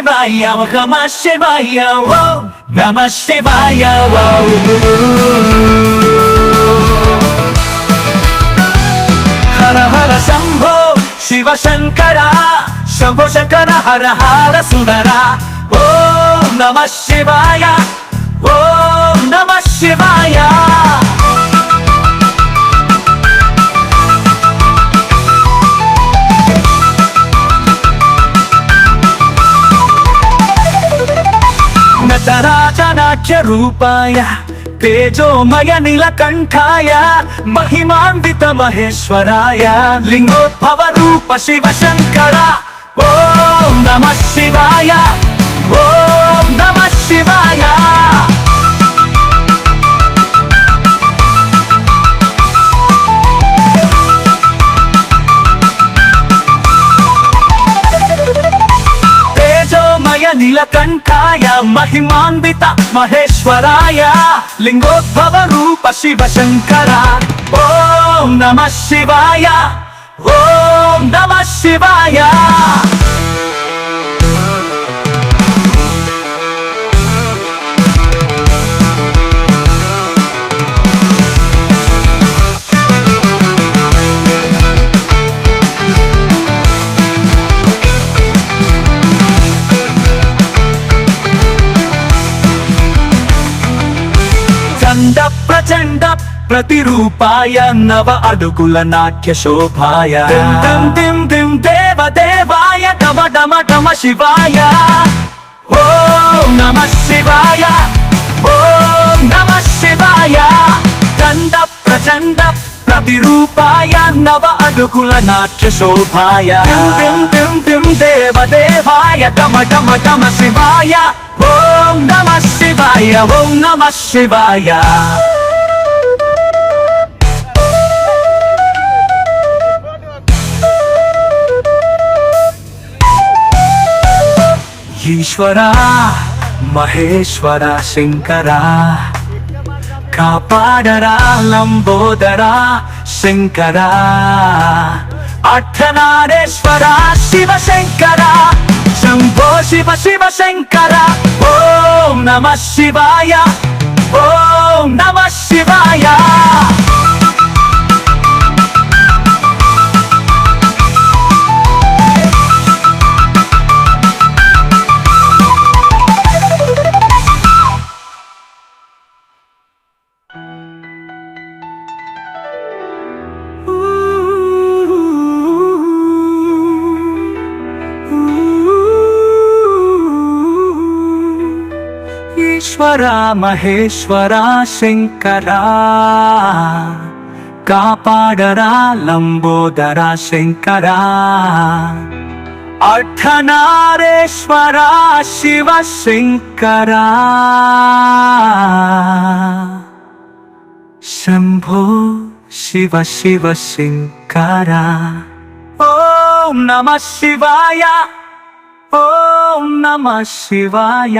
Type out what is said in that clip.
శివాయ ఓం నమః శివాయ ఓం నమః శివాయ హర హర శంభో శివ శంకర శంభో శంకర హర హర సుందర ఓం నమః శివాయ ఓం నమః శివాయ నటరాజనాట్య రూపాయ తేజోమయ నీలకంఠాయ మహిమాన్విత మహేశ్వరాయ లింగోద్భవ రూప శివ శంకర ఓం నమః శివాయ ఓం నమః శివాయ నీలకంఠాయ మహిమాన్విత మహేశ్వరాయ లింగోద్భవ రూప శివ శంకర ఓం నమః శివాయ ఓం నమః శివాయ చండ ప్రచండ ప్రతిరూపాయ నవ అడుగుల నాట్య శోభాయ దిం దిం దిం దేవ దేవాయ డమ డమ డమ శివాయ ఓం నమః శివాయ ఓం నమః శివాయ చండ ప్రచండ ప్రతిరూపాయ నవ అడుగుల నాట్య శోభాయ దిం దిం దిం దేవ దేవాయ డమ డమ డమ శివాయ ఓం నమః శివాయ ఓం నమః శివాయ ఈశ్వర మహేశ్వర శంకర కాపాడరా లంబోదర శంకర అర్ధనారేశ్వర శివ శంకర శంభో శివ శివ శంకర ఓం నమః శివాయ ఓం నమః శివాయ ఈశ్వర మహేశ్వర శంకర కాపాడరా లంబోదర శంకర అర్ధనారేశ్వర శివ శంకర శంభో శివ శివ శంకర ఓం నమః శివాయ ఓం నమః శివాయ